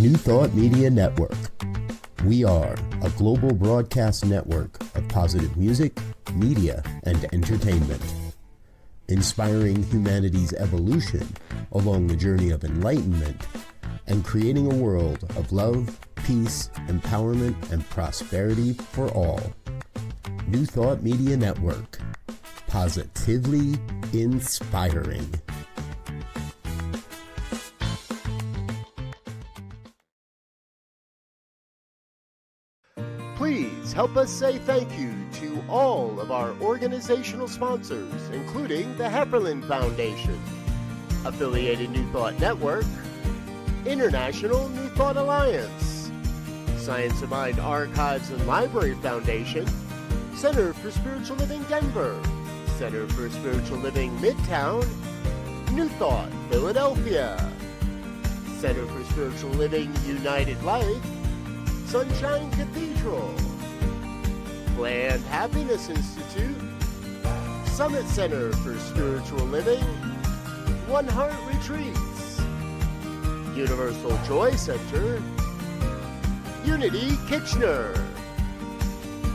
New Thought Media Network. We are a global broadcast network of positive music, media, and entertainment, inspiring humanity's evolution along the journey of enlightenment and creating a world of love, peace, empowerment, and prosperity for all. New Thought Media Network. Positively inspiring. Please help us say thank you to all of our organizational sponsors, including the Hefferland Foundation, Affiliated New Thought Network, International New Thought Alliance, Science of Mind Archives and Library Foundation, Center for Spiritual Living Denver, Center for Spiritual Living Midtown, New Thought Philadelphia, Center for Spiritual Living United Life, Sunshine Cathedral, Planned Happiness Institute, Summit Center for Spiritual Living, One Heart Retreats, Universal Joy Center, Unity Kitchener,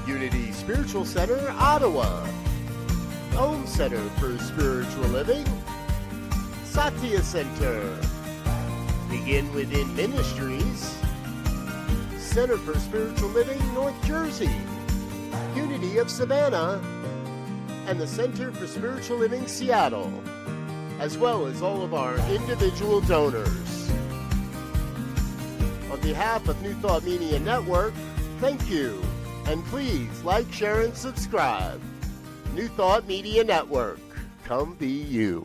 Unity Spiritual Center Ottawa, Home Center for Spiritual Living, Satya Center, Begin Within Ministries, Center for Spiritual Living North Jersey, Unity of Savannah, and the Center for Spiritual Living Seattle, as well as all of our individual donors. On behalf of New Thought Media Network, thank you, and please like, share, and subscribe. New Thought Media Network, come be you.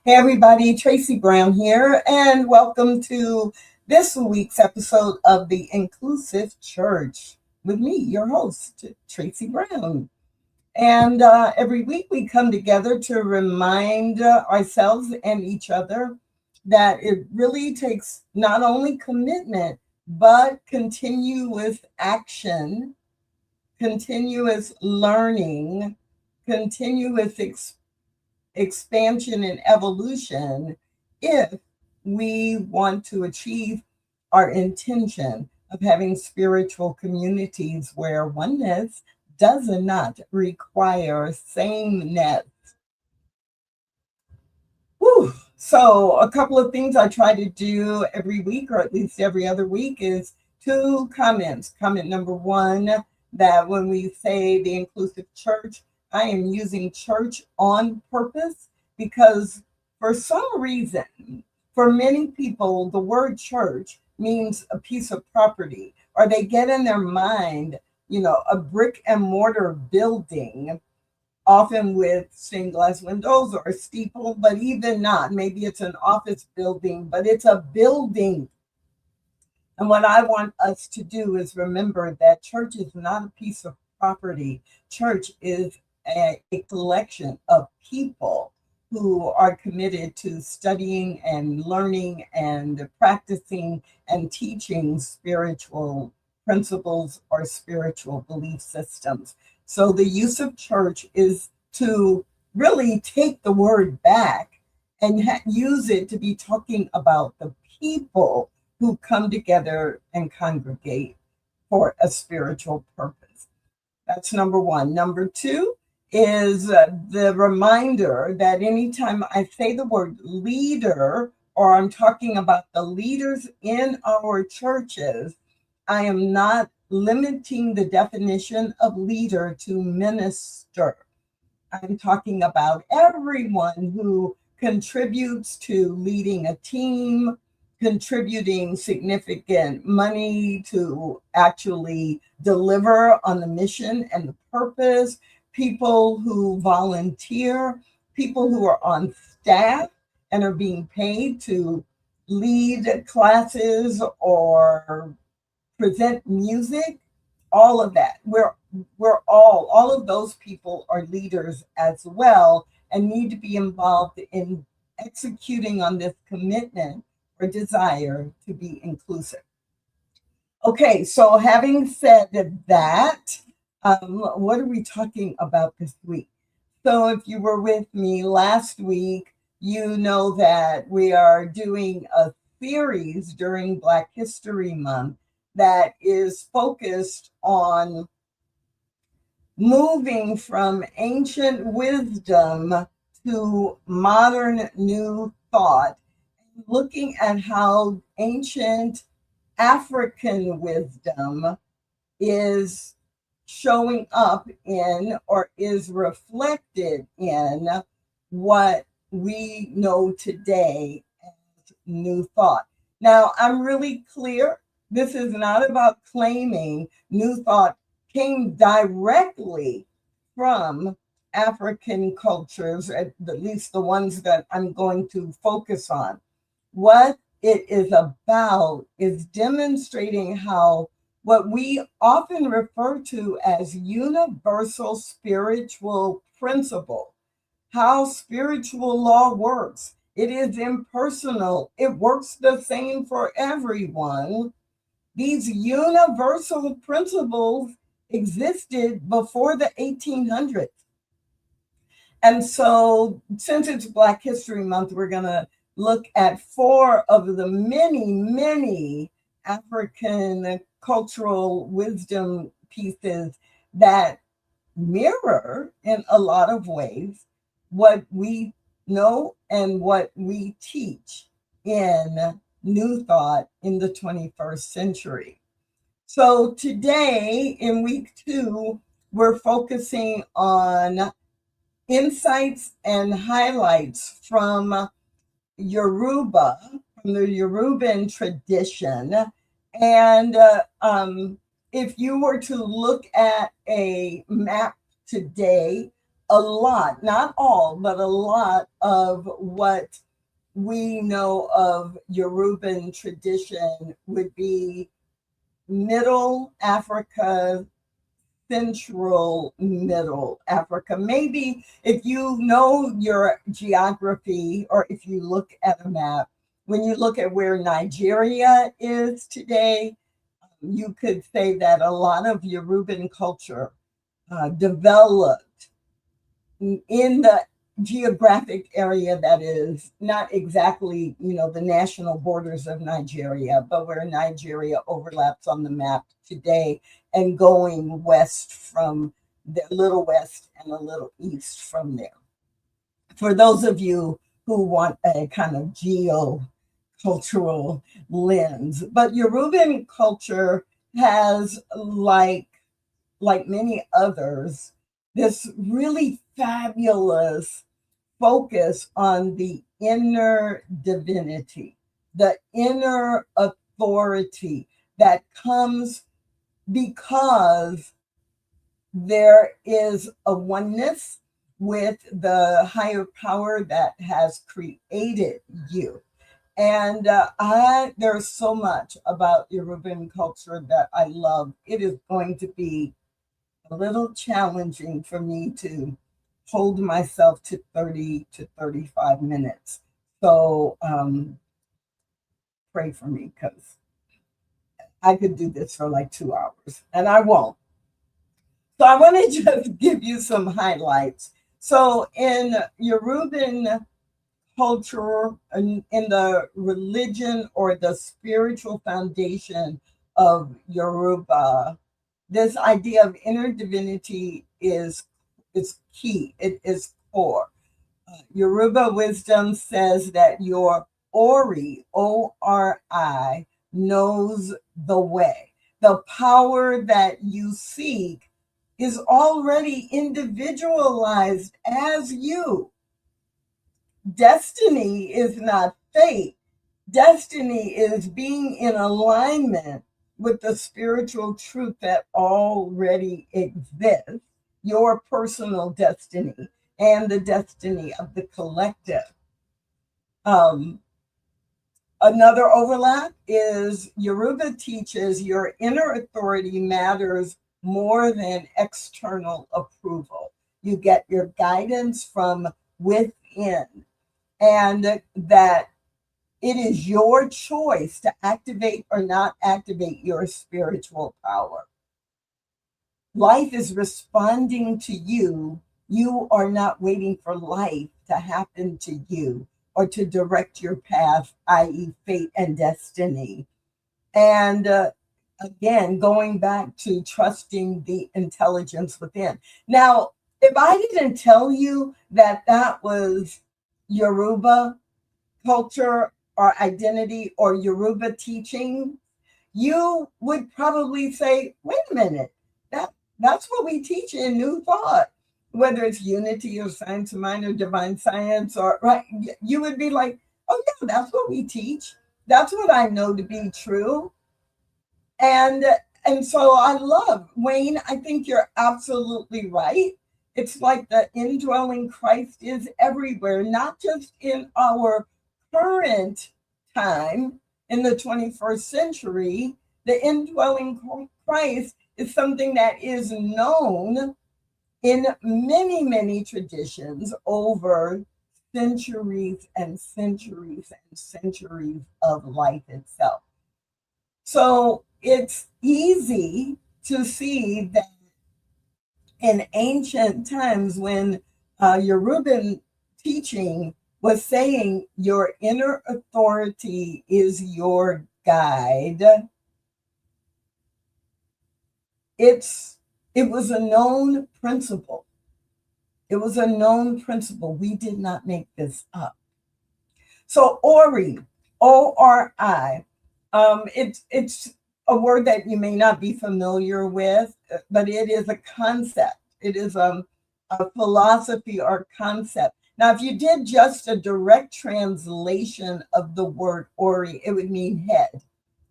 Hey everybody, Tracy Brown here, and welcome to this week's episode of The Inclusive Church with me, your host, Tracy Brown. And every week we come together to remind ourselves and each other that it really takes not only commitment, but continuous action, continuous learning, continuous expansion and evolution if we want to achieve our intention of having spiritual communities where oneness does not require sameness. Whew. So a couple of things I try to do every week, or at least every other week, is 2 comments. Comment number 1, that when we say the inclusive church, I am using church on purpose because for some reason, for many people, the word church means a piece of property, or they get in their mind, a brick and mortar building, often with stained glass windows or a steeple, but even not. Maybe it's an office building, but it's a building. And what I want us to do is remember that church is not a piece of property. Church is a collection of people who are committed to studying and learning and practicing and teaching spiritual principles or spiritual belief systems. So the use of church is to really take the word back and use it to be talking about the people who come together and congregate for a spiritual purpose. That's number 1. Number 2 is the reminder that anytime I say the word leader, or I'm talking about the leaders in our churches, I am not limiting the definition of leader to minister. I'm talking about everyone who contributes to leading a team, contributing significant money to actually deliver on the mission and the purpose, people who volunteer, people who are on staff and are being paid to lead classes or present music, all of that. We're all of those people are leaders as well and need to be involved in executing on this commitment or desire to be inclusive. Okay, so having said that, what are we talking about this week? So if you were with me last week, you know that we are doing a series during Black History Month that is focused on moving from ancient wisdom to modern new thought, looking at how ancient African wisdom is showing up in or is reflected in what we know today as new thought. Now, I'm really clear. This is not about claiming new thought came directly from African cultures, at least the ones that I'm going to focus on. What it is about is demonstrating how what we often refer to as universal spiritual principle, how spiritual law works. It is impersonal. It works the same for everyone. These universal principles existed before the 1800s. And so, since it's Black History Month, we're going to look at 4 of the many, many African cultural wisdom pieces that mirror, in a lot of ways, what we know and what we teach in New Thought in the 21st century. So today, in week 2, we're focusing on insights and highlights from Yoruba, from the Yoruban tradition. And if you were to look at a map today, a lot, not all, but a lot of what we know of Yoruban tradition would be Middle Africa, Central Middle Africa. Maybe if you know your geography or if you look at a map, when you look at where Nigeria is today, you could say that a lot of Yoruban culture developed in the geographic area that is not exactly, the national borders of Nigeria, but where Nigeria overlaps on the map today and going west from the little west and a little east from there. For those of you who want a kind of geo-cultural lens, but Yoruban culture has, like many others, this really fabulous focus on the inner divinity, the inner authority that comes because there is a oneness with the higher power that has created you. And there's so much about Yoruban culture that I love. It is going to be a little challenging for me to hold myself to 30 to 35 minutes. So pray for me, because I could do this for like 2 hours and I won't. So I want to just give you some highlights. So in Yoruban culture, in the religion or the spiritual foundation of Yoruba, this idea of inner divinity is key. It is core. Yoruba wisdom says that your Ori, O-R-I, knows the way. The power that you seek is already individualized as you. Destiny is not fate. Destiny is being in alignment with the spiritual truth that already exists your personal destiny and the destiny of the collective. Um, Another overlap is Yoruba teaches your inner authority matters more than external approval. You get your guidance from within, and that it is your choice to activate or not activate your spiritual power. Life is responding to you. You are not waiting for life to happen to you or to direct your path, i.e., fate and destiny. And again, going back to trusting the intelligence within. Now, if I didn't tell you that that was Yoruba culture or identity or Yoruba teaching, you would probably say, wait a minute, that's what we teach in New Thought, whether it's unity or science of mind or divine science, or right, you would be like, oh yeah, that's what we teach. That's what I know to be true. And and so I love Wayne, I think you're absolutely right. It's like the indwelling Christ is everywhere, not just in our current time in the 21st century. The indwelling Christ is something that is known in many, many traditions over centuries and centuries and centuries of life itself. So it's easy to see that in ancient times when Yoruban teaching was saying your inner authority is your guide, it was a known principle. It was a known principle. We did not make this up. So Ori, Ori, it's a word that you may not be familiar with, but it is a concept. It is a philosophy or concept. Now, if you did just a direct translation of the word Ori, it would mean head,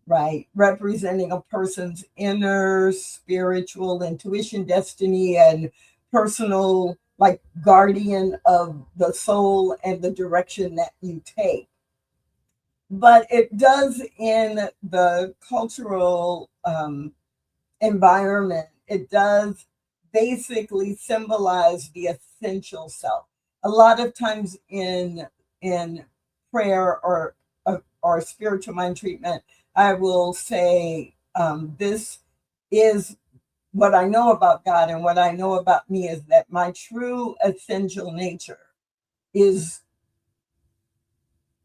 right? Representing a person's inner spiritual intuition, destiny, and personal, like guardian of the soul and the direction that you take. But it does in the cultural environment, it does basically symbolize the essential self. A lot of times in prayer or spiritual mind treatment, I will say, this is what I know about God, and what I know about me is that my true essential nature is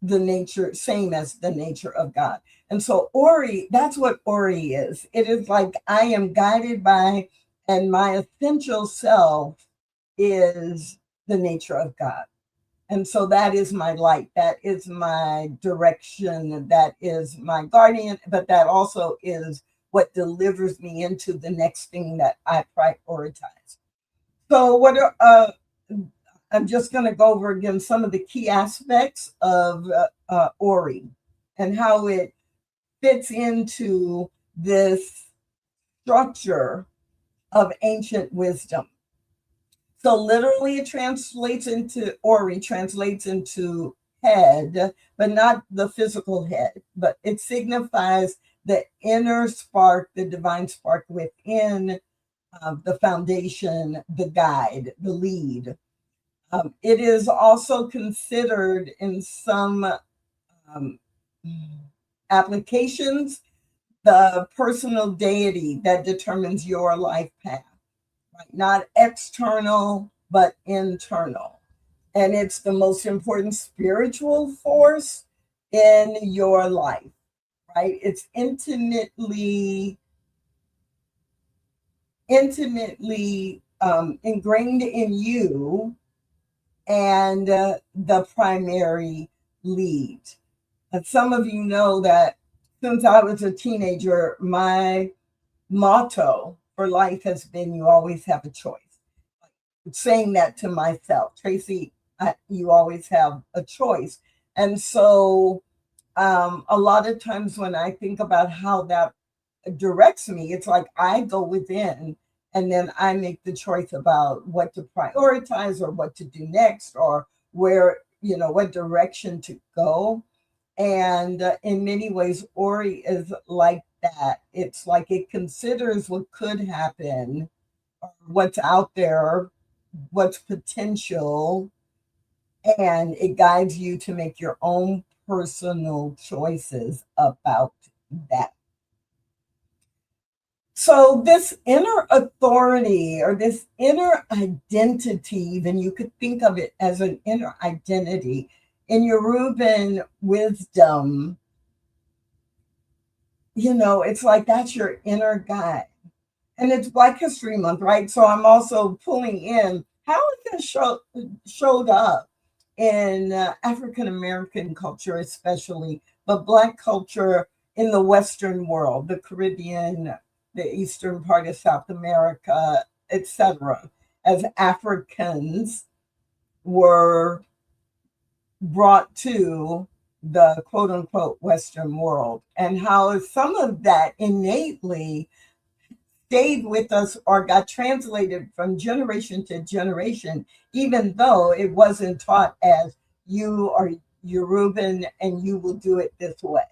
the nature, same as the nature of God. And so Ori, that's what Ori is. It is like I am guided by, and my essential self is the nature of God. And so that is my light, that is my direction, that is my guardian, but that also is what delivers me into the next thing that I prioritize. So what are I'm just going to go over again some of the key aspects of Ori and how it fits into this structure of ancient wisdom. So literally it translates into Ori, translates into head, but not the physical head, but it signifies the inner spark, the divine spark within the foundation, the guide, the lead. It is also considered in some applications the personal deity that determines your life path, right? Not external, but internal. And it's the most important spiritual force in your life, right? It's intimately ingrained in you, and the primary lead. And some of you know that since I was a teenager, my motto for life has been you always have a choice. Saying that to myself, Tracy, you always have a choice. And so a lot of times when I think about how that directs me, it's like I go within and then I make the choice about what to prioritize or what to do next or where, what direction to go. And in many ways, Ori is like that. It's like it considers what could happen, what's out there, what's potential, and it guides you to make your own personal choices about that. So, this inner authority or this inner identity, even you could think of it as an inner identity in Yoruban wisdom, it's like that's your inner guide. And it's Black History Month, right? So I'm also pulling in how it showed up in African American culture, especially, but Black culture in the Western world, the Caribbean, the eastern part of South America, etc., as Africans were brought to the quote unquote Western world, and how some of that innately stayed with us or got translated from generation to generation, even though it wasn't taught as you are Yoruban and you will do it this way.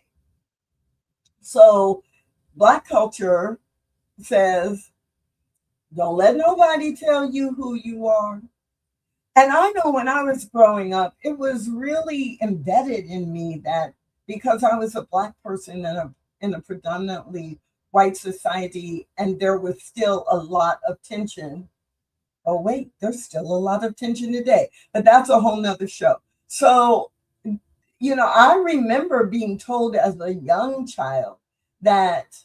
So, Black culture says, don't let nobody tell you who you are. And I know when I was growing up, it was really embedded in me that because I was a Black person in a predominantly white society, and there was still a lot of tension. Oh, wait, there's still a lot of tension today, but that's a whole nother show. So, I remember being told as a young child that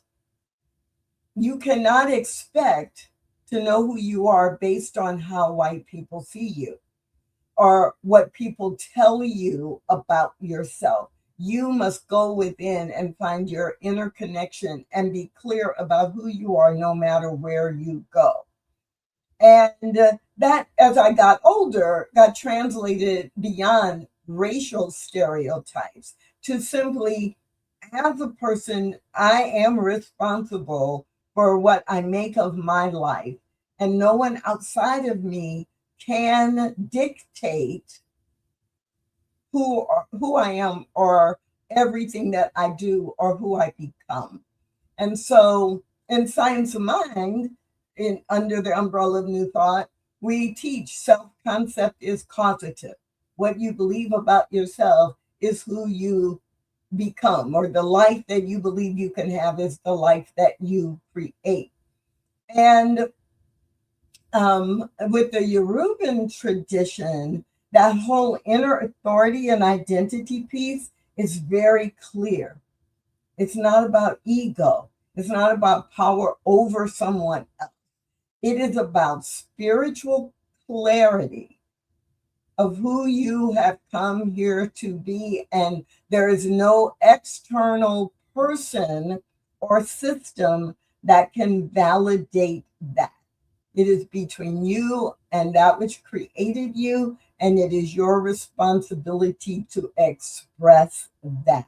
you cannot expect to know who you are based on how white people see you or what people tell you about yourself. You must go within and find your inner connection and be clear about who you are no matter where you go. And that, as I got older, got translated beyond racial stereotypes to simply, as a person, I am responsible for what I make of my life, and no one outside of me can dictate who I am or everything that I do or who I become. And so in Science of Mind, under the umbrella of New Thought, we teach self-concept is causative. What you believe about yourself is who you become, or the life that you believe you can have is the life that you create. And with the Yoruban tradition, that whole inner authority and identity piece is very clear. It's not about ego. It's not about power over someone else. It is about spiritual clarity of who you have come here to be. And there is no external person or system that can validate that. It is between you and that which created you, and it is your responsibility to express that.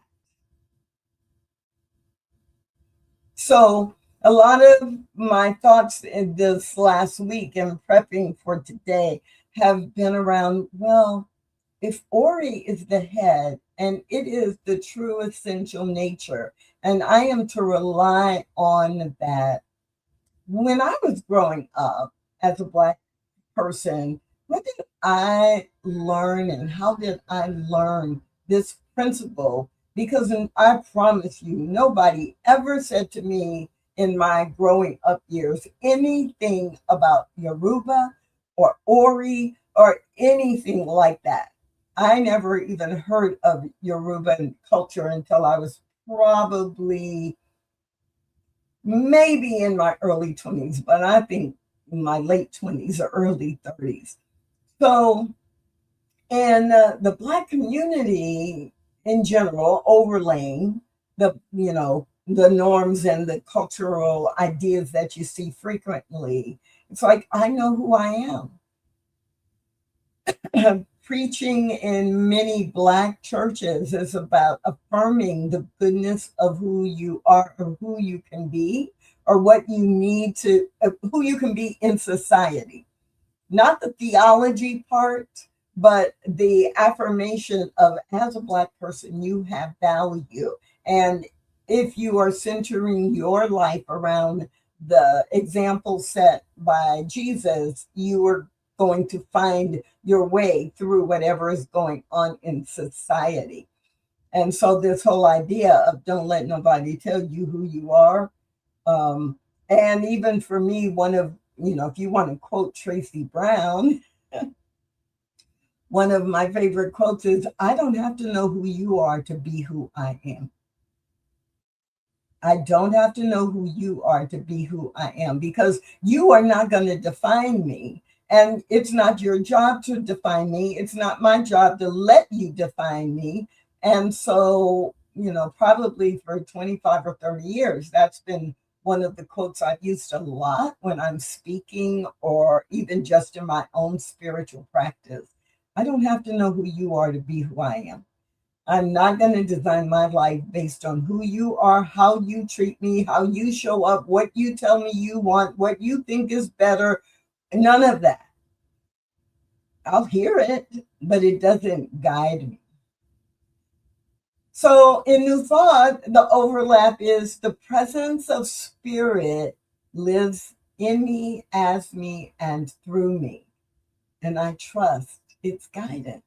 So, a lot of my thoughts in this last week and prepping for today have been around, well, if Ori is the head and it is the true essential nature, and I am to rely on that. When I was growing up as a Black person, what did I learn and how did I learn this principle? Because I promise you, nobody ever said to me in my growing up years anything about Yoruba or Ori or anything like that. I never even heard of Yoruban culture until I was probably maybe in my early 20s, but I think in my late 20s or early 30s. So, and the Black community in general, overlaying the norms and the cultural ideas that you see frequently, it's like I know who I am. Preaching in many Black churches is about affirming the goodness of who you are or who you can be or what you need to, who you can be in society. Not the theology part, but the affirmation of, as a Black person, you have value. And if you are centering your life around the example set by Jesus, you are going to find your way through whatever is going on in society. And so this whole idea of don't let nobody tell you who you are. And even for me, one of, if you want to quote Tracy Brown, one of my favorite quotes is, I don't have to know who you are to be who I am. I don't have to know who you are to be who I am, because you are not going to define me. And it's not your job to define me. It's not my job to let you define me. And so, probably for 25 or 30 years, that's been one of the quotes I've used a lot when I'm speaking or even just in my own spiritual practice. I don't have to know who you are to be who I am. I'm not going to design my life based on who you are, how you treat me, how you show up, what you tell me you want, what you think is better. None of that. I'll hear it, but it doesn't guide me. So in New Thought, the overlap is the presence of spirit lives in me, as me, and through me. And I trust its guidance.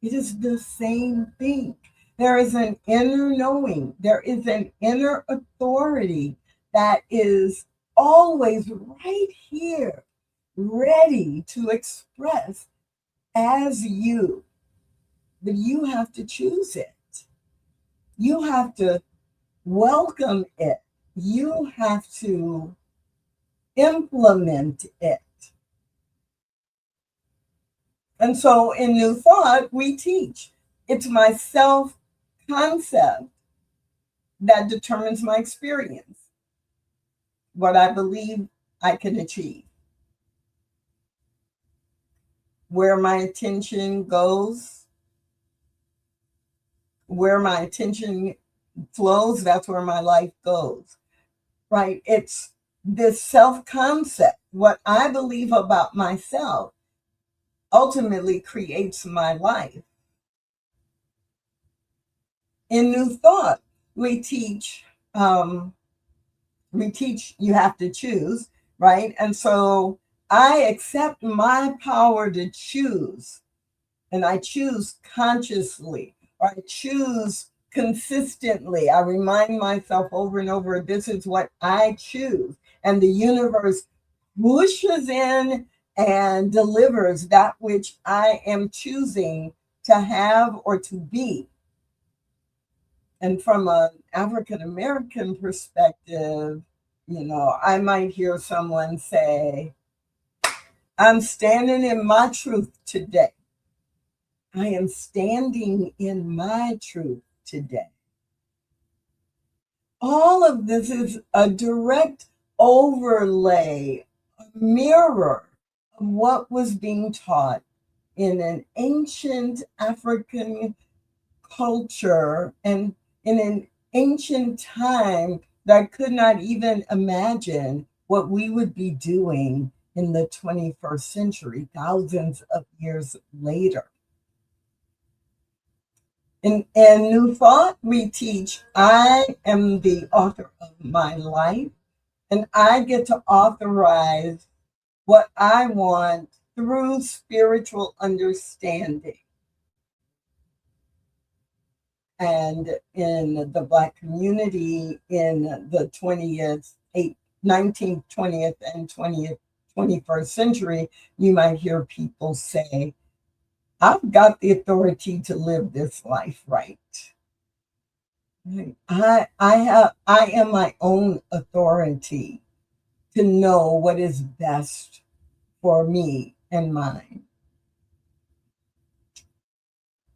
It is the same thing. There is an inner knowing. There is an inner authority that is always right here, ready to express as you. But you have to choose it. You have to welcome it. You have to implement it. And so in New Thought, we teach it's my self concept that determines my experience, what I believe I can achieve. Where my attention goes, where my attention flows, that's where my life goes, right? It's this self concept, what I believe about myself ultimately creates my life. In New Thought, we teach you have to choose, right? And so I accept my power to choose, and I choose consciously, or I choose consistently. I remind myself over and over, this is what I choose. And the universe pushes in and delivers that which I am choosing to have or to be. And from an African American perspective, I might hear someone say, I'm standing in my truth today. I am standing in my truth today. All of this is a direct overlay, a mirror of what was being taught in an ancient African culture and in an ancient time that could not even imagine what we would be doing in the 21st century, thousands of years later. In New Thought, we teach I am the author of my life, and I get to authorize what I want through spiritual understanding. And in the Black community in the 19th, 20th, and 21st century, you might hear people say, I've got the authority to live this life right. I am my own authority to know what is best for me and mine.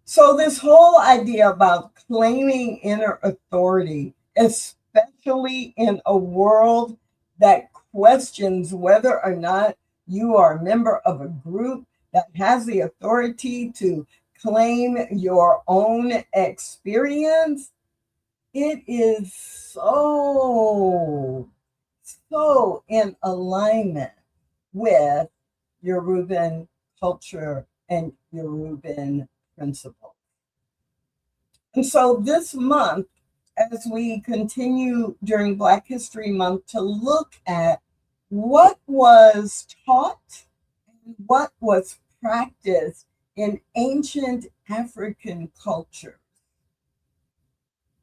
So this whole idea about claiming inner authority, especially in a world that questions whether or not you are a member of a group that has the authority to claim your own experience, it is so so in alignment with Yoruban culture and Yoruban principles. And so this month, as we continue during Black History Month to look at what was taught and what was practiced in ancient African culture,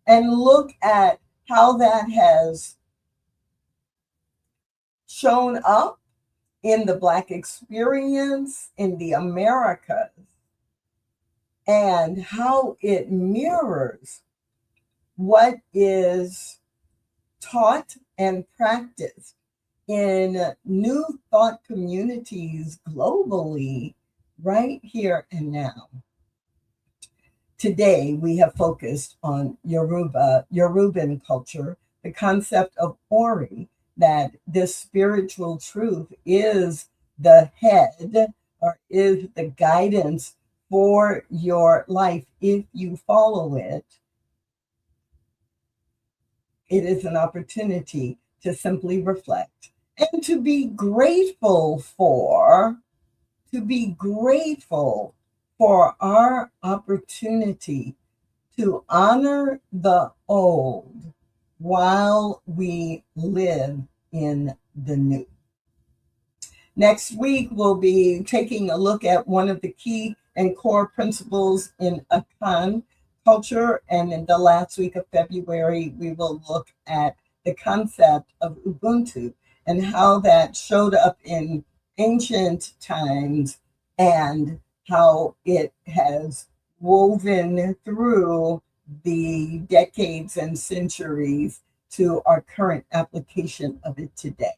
and look at how that has shown up in the Black experience in the Americas, and how it mirrors what is taught and practiced in New Thought communities globally, right here and now. Today, we have focused on Yoruban culture, the concept of Ori, that this spiritual truth is the head or is the guidance for your life if you follow it. It is an opportunity to simply reflect and to be grateful for our opportunity to honor the old while we live in the new. Next week, we'll be taking a look at one of the key and core principles in Akan culture. And in the last week of February, we will look at the concept of Ubuntu and how that showed up in ancient times and how it has woven through the decades and centuries to our current application of it today.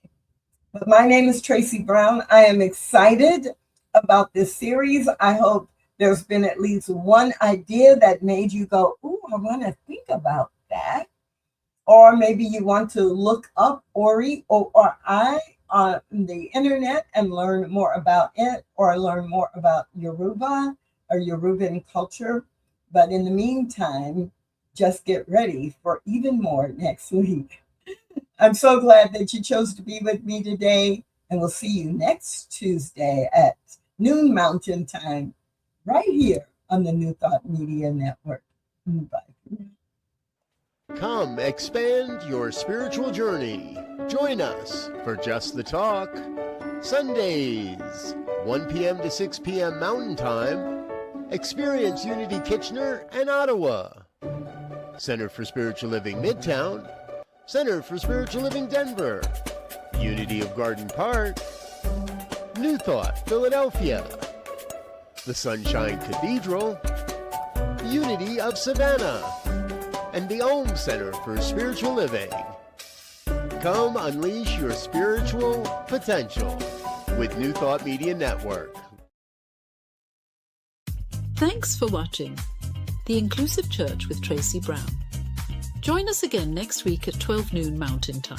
But my name is Tracy Brown. I am excited about this series. I hope there's been at least one idea that made you go, ooh, I want to think about that. Or maybe you want to look up Ori or I on the internet and learn more about it, or learn more about Yoruba or Yoruban culture. But in the meantime, just get ready for even more next week. I'm so glad that you chose to be with me today, and we'll see you next Tuesday at noon Mountain Time, right here on the New Thought Media Network. Bye. Come expand your spiritual journey. Join us for Just the Talk. Sundays, 1 p.m. to 6 p.m. Mountain Time. Experience Unity Kitchener and Ottawa. Center for Spiritual Living Midtown. Center for Spiritual Living Denver. Unity of Garden Park. New Thought Philadelphia. The Sunshine Cathedral. Unity of Savannah. And the Om Center for Spiritual Living. Come unleash your spiritual potential with New Thought Media Network. Thanks for watching The Inclusive Church with Tracy Brown. Join us again next week at 12 noon Mountain Time.